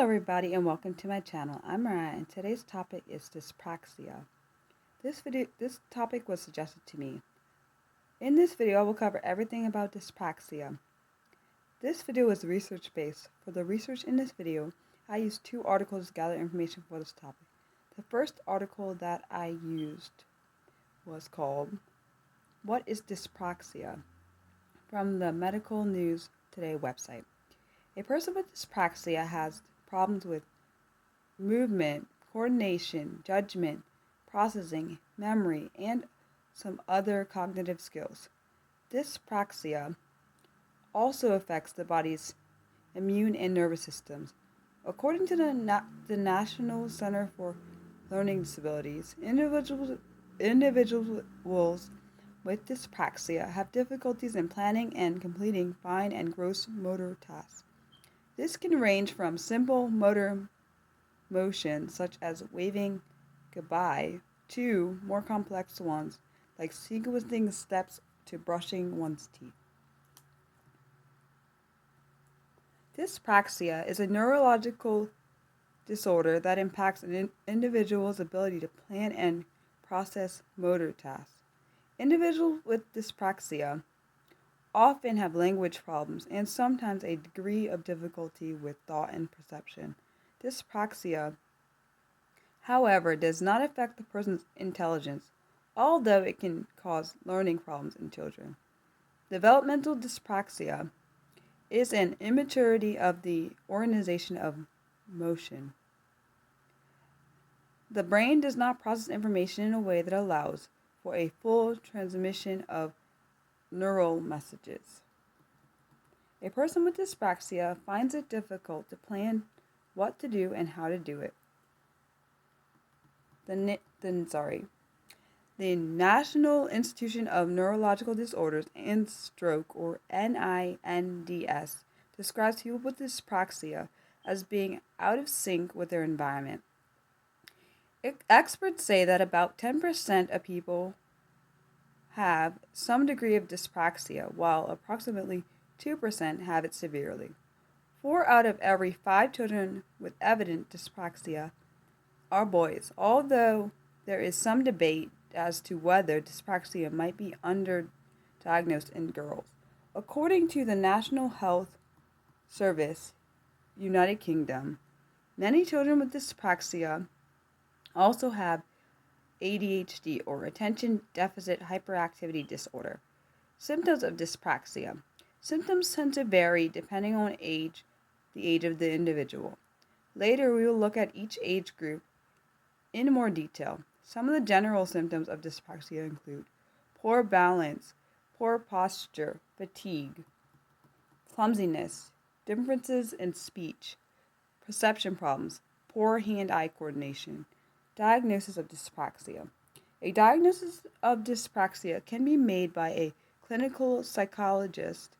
everybody and welcome to my channel. I'm Mariah and today's topic is dyspraxia. This topic was suggested to me. In this video I will cover everything about dyspraxia. This video is research based. For the research in this video, I used 2 articles to gather information for this topic. The first article that I used was called What is Dyspraxia? From the Medical News Today website. A person with dyspraxia has problems with movement, coordination, judgment, processing, memory, and some other cognitive skills. Dyspraxia also affects the body's immune and nervous systems. According to the National Center for Learning Disabilities, individuals with dyspraxia have difficulties in planning and completing fine and gross motor tasks. This can range from simple motor motions such as waving goodbye to more complex ones like sequencing steps to brushing one's teeth. Dyspraxia is a neurological disorder that impacts an individual's ability to plan and process motor tasks. Individuals with dyspraxia often have language problems and sometimes a degree of difficulty with thought and perception. Dyspraxia, however, does not affect the person's intelligence, although it can cause learning problems in children. Developmental dyspraxia is an immaturity of the organization of motion. The brain does not process information in a way that allows for a full transmission of neural messages. A person with dyspraxia finds it difficult to plan what to do and how to do it. The National Institute of Neurological Disorders and Stroke, or NINDS, describes people with dyspraxia as being out of sync with their environment. Experts say that about 10% of people have some degree of dyspraxia, while approximately 2% have it severely. 4 out of every 5 children with evident dyspraxia are boys, although there is some debate as to whether dyspraxia might be underdiagnosed in girls. According to the National Health Service, United Kingdom, many children with dyspraxia also have ADHD, or Attention Deficit Hyperactivity Disorder. Symptoms of dyspraxia. Symptoms tend to vary depending on the age of the individual. Later, we will look at each age group in more detail. Some of the general symptoms of dyspraxia include poor balance, poor posture, fatigue, clumsiness, differences in speech, perception problems, poor hand-eye coordination. Diagnosis of dyspraxia. A diagnosis of dyspraxia can be made by a clinical psychologist,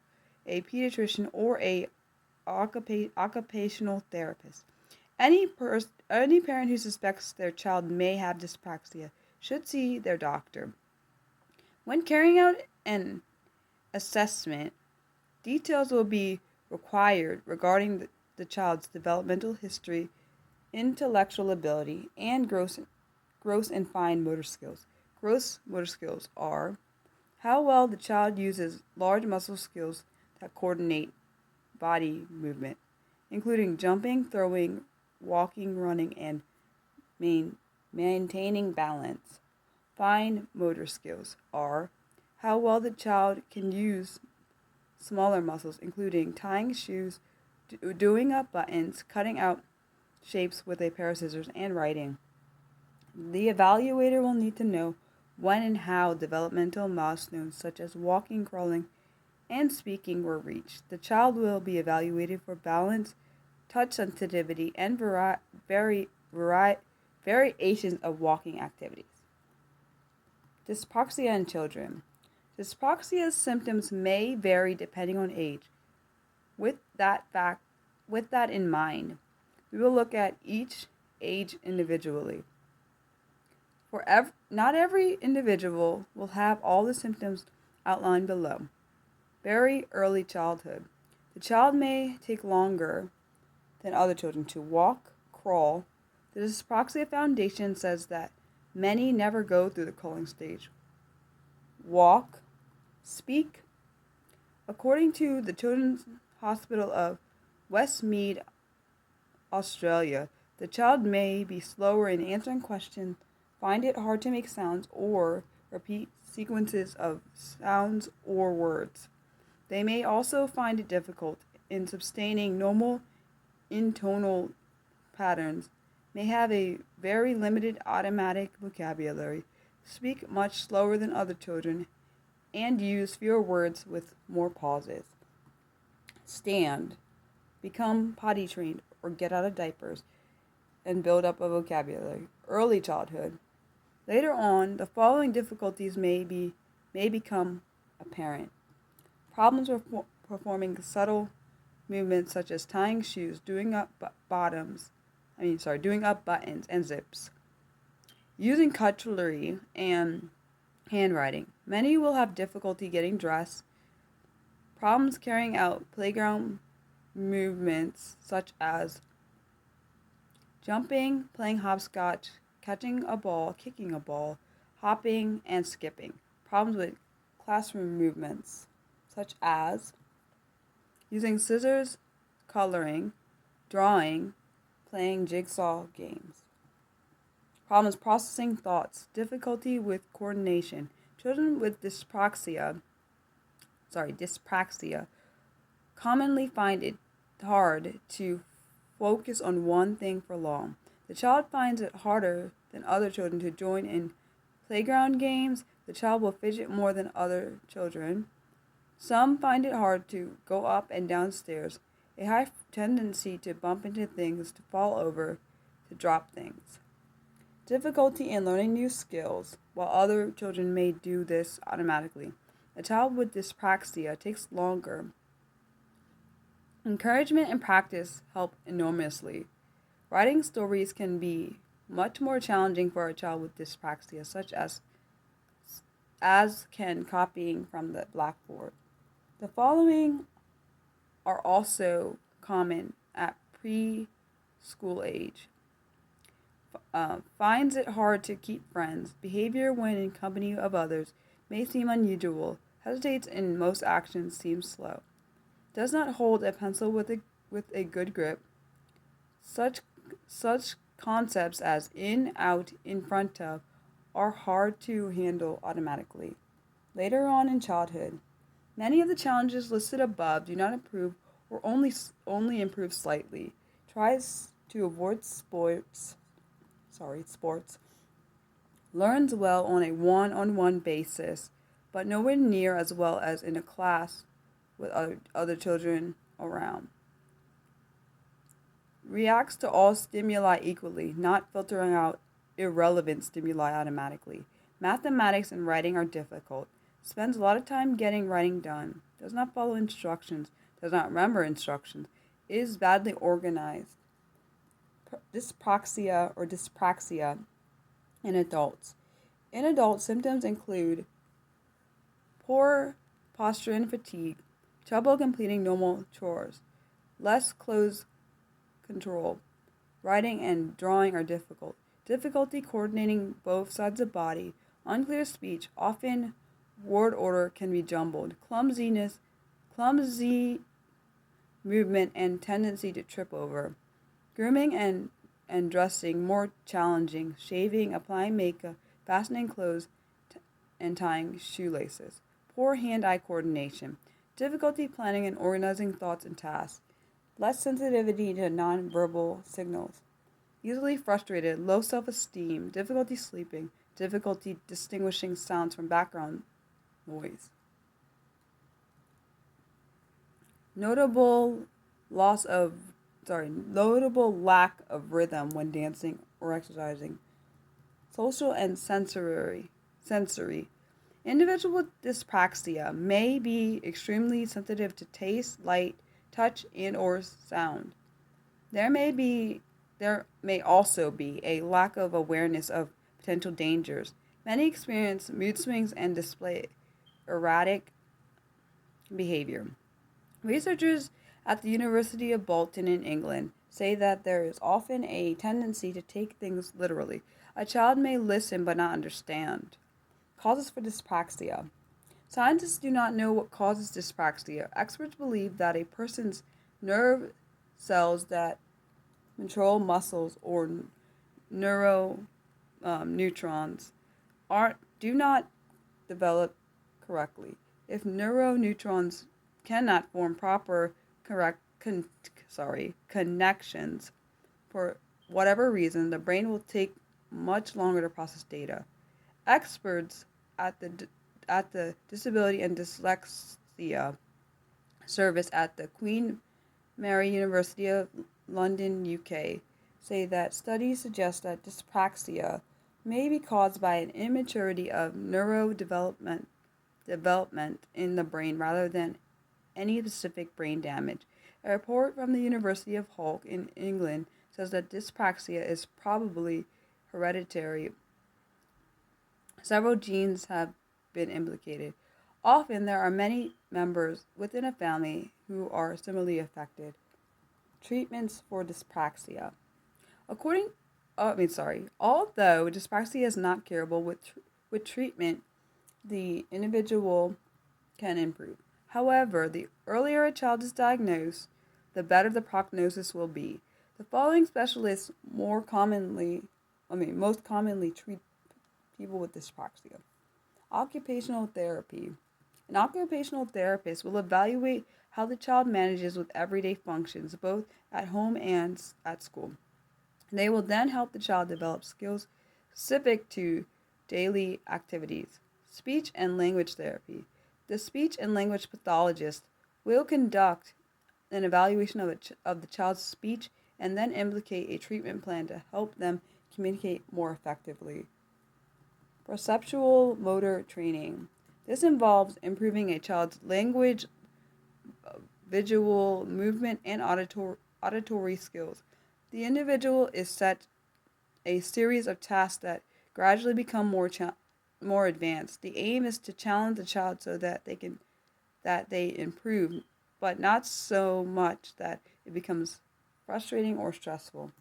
a pediatrician, or a occupational therapist. Any parent who suspects their child may have dyspraxia should see their doctor. When carrying out an assessment, details will be required regarding the child's developmental history, intellectual ability, and gross and fine motor skills. Gross motor skills are how well the child uses large muscle skills that coordinate body movement, including jumping, throwing, walking, running, and maintaining balance. Fine motor skills are how well the child can use smaller muscles, including tying shoes, doing up buttons, cutting out shapes with a pair of scissors, and writing. The evaluator will need to know when and how developmental milestones such as walking, crawling, and speaking were reached. The child will be evaluated for balance, touch sensitivity, and variations of walking activities. Dyspraxia in children. Dyspraxia's symptoms may vary depending on age. With that in mind, we will look at each age individually. Not every individual will have all the symptoms outlined below. Very early childhood. The child may take longer than other children to walk, crawl. The Dyspraxia Foundation says that many never go through the crawling stage. Walk, speak. According to the Children's Hospital of Westmead, Australia, the child may be slower in answering questions, find it hard to make sounds, or repeat sequences of sounds or words. They may also find it difficult in sustaining normal intonal patterns, may have a very limited automatic vocabulary, speak much slower than other children, and use fewer words with more pauses. Stand, become potty trained or get out of diapers, and build up a vocabulary. Early childhood. Later on, the following difficulties may become apparent. Problems with performing subtle movements such as tying shoes, doing up buttons and zips. Using cutlery and handwriting. Many will have difficulty getting dressed. Problems carrying out playground movements such as jumping, playing hopscotch, catching a ball, kicking a ball, hopping, and skipping. Problems with classroom movements such as using scissors, coloring, drawing, playing jigsaw games. Problems processing thoughts, difficulty with coordination. Children with dyspraxia commonly find it hard to focus on one thing for long. The child finds it harder than other children to join in playground games. The child will fidget more than other children. Some find it hard to go up and down stairs. A high tendency to bump into things, to fall over, to drop things. Difficulty in learning new skills, while other children may do this automatically. A child with dyspraxia takes longer. Encouragement and practice help enormously. Writing stories can be much more challenging for a child with dyspraxia, such as can copying from the blackboard. The following are also common at preschool age. Finds it hard to keep friends. Behavior when in company of others may seem unusual. Hesitates in most actions, seems slow. Does not hold a pencil with a good grip. Such concepts as in, out, in front of are hard to handle automatically. Later on in childhood, many of the challenges listed above do not improve or only improve slightly. Tries to avoid sports. Learns well on a one-on-one basis, but nowhere near as well as in a class with other children around. Reacts to all stimuli equally, not filtering out irrelevant stimuli automatically. Mathematics and writing are difficult. Spends a lot of time getting writing done. Does not follow instructions. Does not remember instructions. Is badly organized. Dyspraxia in adults. In adults, symptoms include poor posture and fatigue, trouble completing normal chores, less clothes control, writing and drawing are difficult, difficulty coordinating both sides of body, unclear speech, often word order can be jumbled, clumsy movement and tendency to trip over, grooming and dressing more challenging, shaving, applying makeup, fastening clothes, and tying shoelaces, poor hand-eye coordination, difficulty planning and organizing thoughts and tasks, less sensitivity to nonverbal signals, easily frustrated, low self-esteem, difficulty sleeping, difficulty distinguishing sounds from background noise. Notable lack of rhythm when dancing or exercising. Social and sensory. Individuals with dyspraxia may be extremely sensitive to taste, light, touch, and or sound. There may also be a lack of awareness of potential dangers. Many experience mood swings and display erratic behavior. Researchers at the University of Bolton in England say that there is often a tendency to take things literally. A child may listen but not understand. Causes for dyspraxia. Scientists do not know what causes dyspraxia. Experts believe that a person's nerve cells that control muscles or neurons do not develop correctly. If neuroneurons cannot form proper connections for whatever reason, the brain will take much longer to process data. Experts at the Disability and Dyslexia Service at the Queen Mary University of London, UK, say that studies suggest that dyspraxia may be caused by an immaturity of neurodevelopment in the brain rather than any specific brain damage. A report from the University of Hull in England says that dyspraxia is probably hereditary. Several genes have been implicated. Often there are many members within a family who are similarly affected. Treatments for dyspraxia. Although dyspraxia is not curable with treatment, the individual can improve. However, the earlier a child is diagnosed, the better the prognosis will be. The following specialists most commonly treat people with dyspraxia. Occupational therapy. An occupational therapist will evaluate how the child manages with everyday functions, both at home and at school. They will then help the child develop skills specific to daily activities. Speech and language therapy. The speech and language pathologist will conduct an evaluation of the child's speech and then implement a treatment plan to help them communicate more effectively. Perceptual motor training. This involves improving a child's language, visual, movement, and auditory skills. The individual is set a series of tasks that gradually become more advanced. The aim is to challenge the child so that they improve, but not so much that it becomes frustrating or stressful.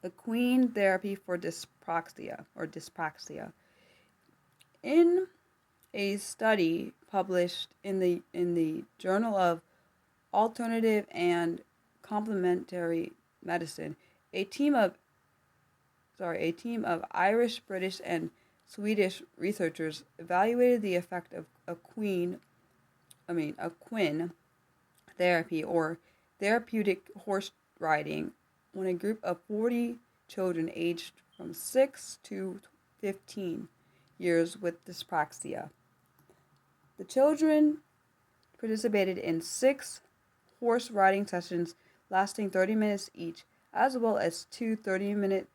Equine therapy for dyspraxia. In a study published in the Journal of Alternative and Complementary Medicine, a team of Irish, British, and Swedish researchers evaluated the effect of equine therapy or therapeutic horse riding on a group of 40 children aged from 6 to 15 years with dyspraxia. The children participated in 6 horse riding sessions lasting 30 minutes each, as well as 2 30-minute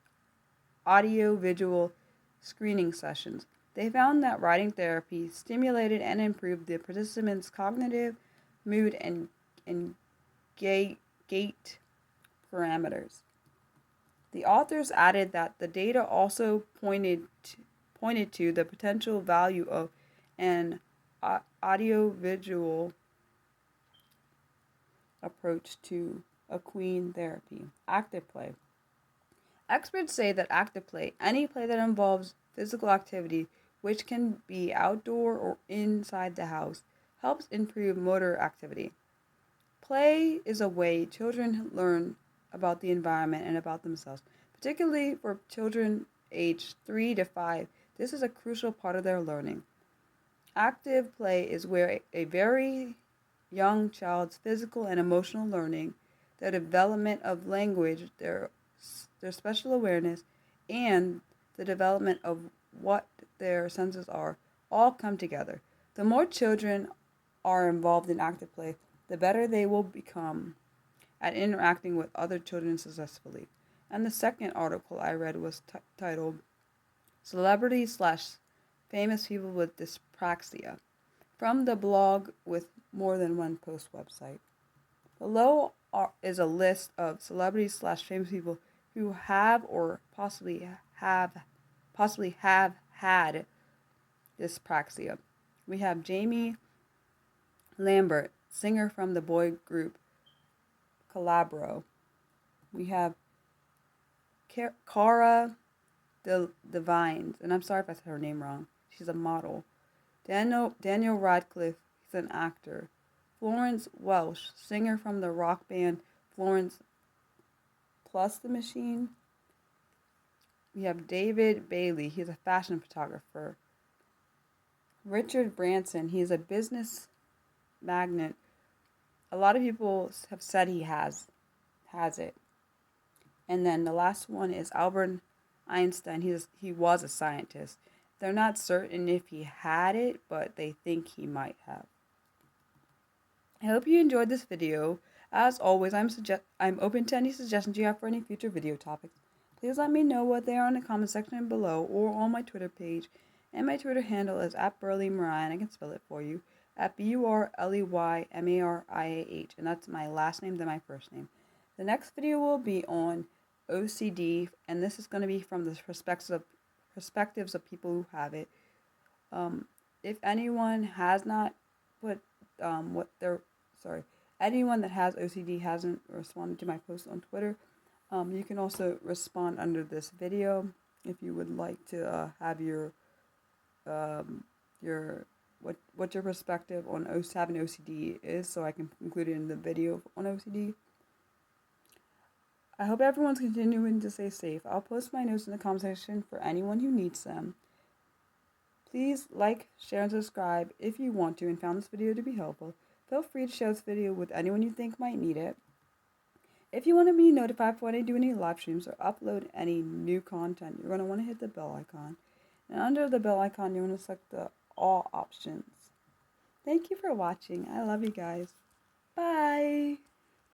audio-visual screening sessions. They found that riding therapy stimulated and improved the participants' cognitive, mood, and gait parameters. The authors added that the data also pointed to the potential value of an audiovisual approach to equine therapy. Active play. Experts say that active play, any play that involves physical activity, which can be outdoor or inside the house, helps improve motor activity. Play is a way children learn about the environment and about themselves, particularly for children aged 3 to 5. This is a crucial part of their learning. Active play is where a very young child's physical and emotional learning, their development of language, their special awareness, and the development of what their senses are, all come together. The more children are involved in active play, the better they will become at interacting with other children successfully. And the second article I read was titled Celebrities/Famous People with Dyspraxia, from the blog with more than one post website. Below is a list of celebrities/famous people who have or possibly have had dyspraxia. We have Jamie Lambert, singer from the boy group Calabro. We have Cara Devines, and I'm sorry if I said her name wrong. She's a model. Daniel Radcliffe, he's an actor. Florence Welsh, singer from the rock band Florence Plus the Machine. We have David Bailey, he's a fashion photographer. Richard Branson, he's a business magnate. A lot of people have said he has it. And then the last one is Albert Einstein. He was a scientist. They're not certain if he had it, but they think he might have. I hope you enjoyed this video. As always, I'm open to any suggestions you have for any future video topics. Please let me know what they are in the comment section below or on my Twitter page. And my Twitter handle is @BurleyMariah, and I can spell it for you. @BurleyMariah, and that's my last name, then my first name. The next video will be on OCD, and this is going to be from the perspectives of people who have it. If anyone has not put anyone that has OCD hasn't responded to my post on Twitter, you can also respond under this video if you would like to have what your perspective on having OCD is, so I can include it in the video on OCD. I hope everyone's continuing to stay safe. I'll post my notes in the comment section for anyone who needs them. Please like, share, and subscribe if you want to and found this video to be helpful. Feel free to share this video with anyone you think might need it. If you want to be notified for when I do any live streams or upload any new content, you're going to want to hit the bell icon. And under the bell icon, you're going to select the all options. Thank you for watching. I love you guys. Bye.